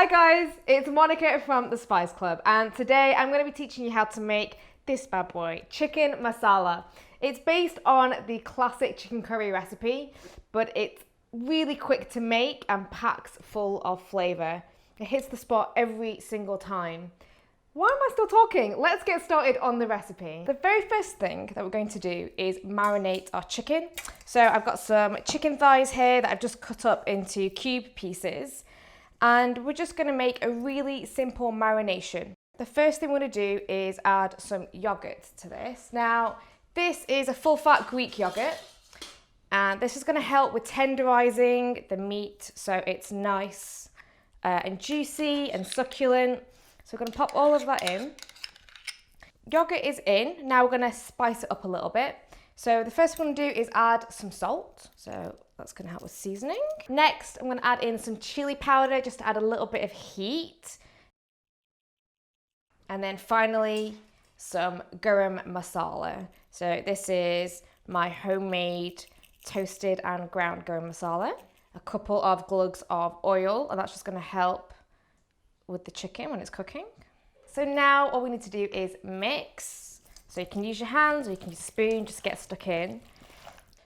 Hi guys, it's Monica from the Spice Club, and today I'm going to be teaching you how to make this bad boy, chicken masala. It's based on the classic chicken curry recipe, but it's really quick to make and packs full of flavour. It hits the spot every single time. Why am I still talking? Let's get started on the recipe. The very first thing that we're going to do is marinate our chicken. So I've got some chicken thighs here that I've just cut up into cube pieces. And we're just going to make a really simple marination. The first thing we're going to do is add some yogurt to this. Now, this is a full-fat Greek yogurt, and this is going to help with tenderizing the meat so it's nice and juicy and succulent. So we're going to pop all of that in. Yogurt is in. Now we're going to spice it up a little bit. So the first thing we're going to do is add some salt. So that's going to help with seasoning. Next, I'm going to add in some chili powder just to add a little bit of heat. And then finally, some garam masala. So this is my homemade toasted and ground garam masala. A couple of glugs of oil, and that's just going to help with the chicken when it's cooking. So now all we need to do is mix. So you can use your hands or you can use a spoon, just get stuck in.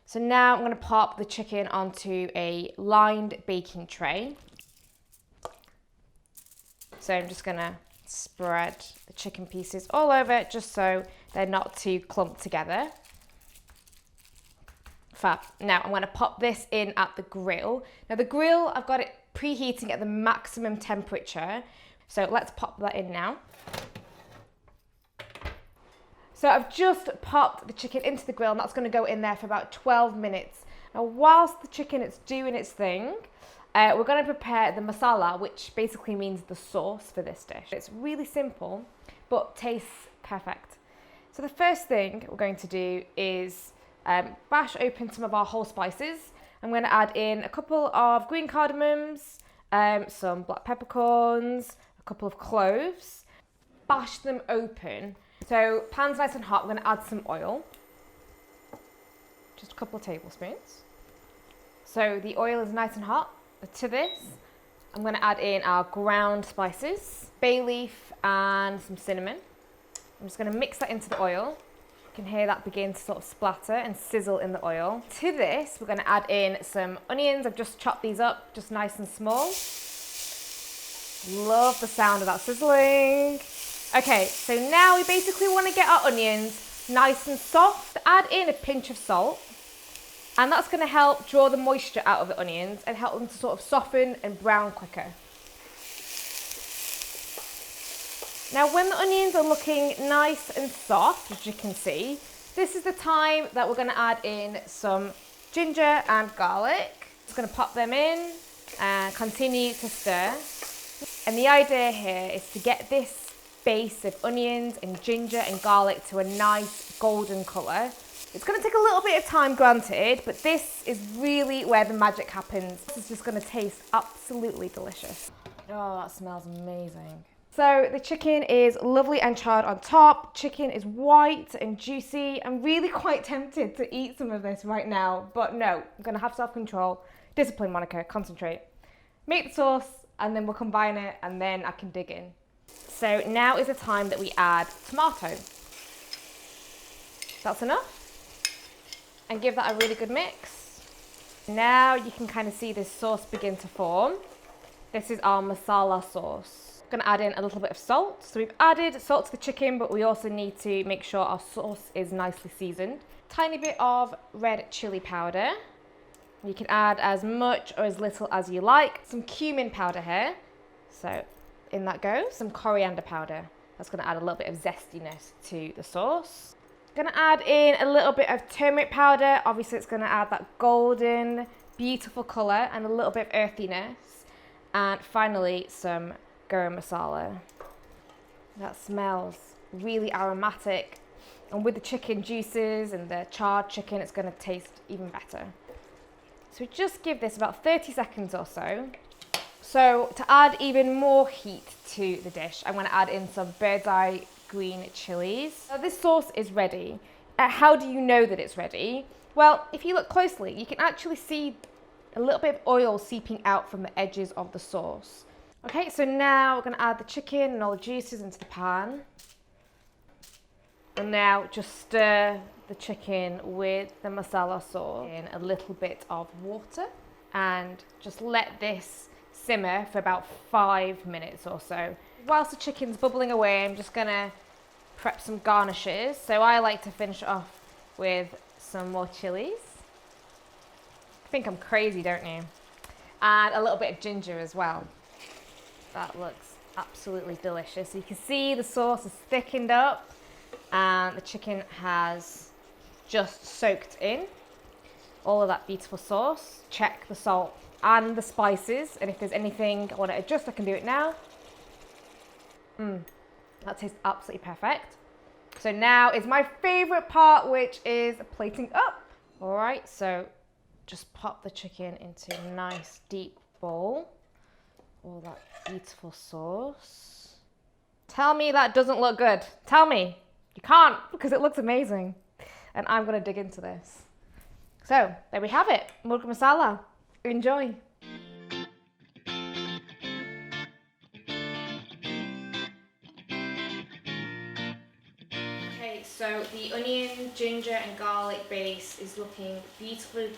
So now I'm going to pop the chicken onto a lined baking tray. So I'm just going to spread the chicken pieces all over just so they're not too clumped together. Fab. Now I'm going to pop this in at the grill. Now the grill, I've got it preheating at the maximum temperature. So let's pop that in now. So I've just popped the chicken into the grill, and that's going to go in there for about 12 minutes. Now whilst the chicken is doing its thing, we're going to prepare the masala, which basically means the sauce for this dish. It's really simple, but tastes perfect. So the first thing we're going to do is bash open some of our whole spices. I'm going to add in a couple of green cardamoms, some black peppercorns, a couple of cloves, bash them open. So pan's nice and hot, we're going to add some oil, just a couple of tablespoons. So the oil is nice and hot. To this, I'm going to add in our ground spices, bay leaf and some cinnamon. I'm just going to mix that into the oil. You can hear that begin to sort of splatter and sizzle in the oil. To this, we're going to add in some onions. I've just chopped these up, just nice and small. Love the sound of that sizzling. Okay, so now we basically want to get our onions nice and soft. Add in a pinch of salt, and that's going to help draw the moisture out of the onions and help them to sort of soften and brown quicker. Now when the onions are looking nice and soft, as you can see, this is the time that we're going to add in some ginger and garlic. Just going to pop them in and continue to stir. And the idea here is to get this base of onions and ginger and garlic to a nice golden colour. It's going to take a little bit of time, granted, but this is really where the magic happens. This is just going to taste absolutely delicious. Oh, that smells amazing. So the chicken is lovely and charred on top. Chicken is white and juicy. I'm really quite tempted to eat some of this right now, but no, I'm going to have self-control. Discipline, Monica, concentrate. Make the sauce, and then we'll combine it, and then I can dig in. So now is the time that we add tomato. That's enough. And give that a really good mix. Now you can kind of see this sauce begin to form. This is our masala sauce. I'm going to add in a little bit of salt. So we've added salt to the chicken, but we also need to make sure our sauce is nicely seasoned. Tiny bit of red chili powder. You can add as much or as little as you like. Some cumin powder here. So in that goes. Some coriander powder. That's going to add a little bit of zestiness to the sauce. Going to add in a little bit of turmeric powder. Obviously it's going to add that golden, beautiful colour and a little bit of earthiness. And finally some garam masala. That smells really aromatic. And with the chicken juices and the charred chicken, it's going to taste even better. So we just give this about 30 seconds or so. So to add even more heat to the dish, I'm going to add in some bird's eye green chilies. Now this sauce is ready. How do you know that it's ready? Well, if you look closely, you can actually see a little bit of oil seeping out from the edges of the sauce. Okay, so now we're gonna add the chicken and all the juices into the pan. And now just stir the chicken with the masala sauce in a little bit of water and just let this simmer for about 5 minutes or so. Whilst the chicken's bubbling away, I'm just gonna prep some garnishes. So I like to finish it off with some more chilies. I think I'm crazy, don't you? And a little bit of ginger as well. That looks absolutely delicious. You can see the sauce is thickened up and the chicken has just soaked in all of that beautiful sauce. Check the salt and the spices, and if there's anything I want to adjust, I can do it now. That tastes absolutely perfect. So now is my favorite part, which is plating up. All right, so just pop the chicken into a nice deep bowl. All that beautiful sauce. Tell me that doesn't look good. Tell me. You can't, because it looks amazing. And I'm gonna dig into this. So there we have it, murg masala. Enjoy. Okay, so the onion, ginger and garlic base is looking beautifully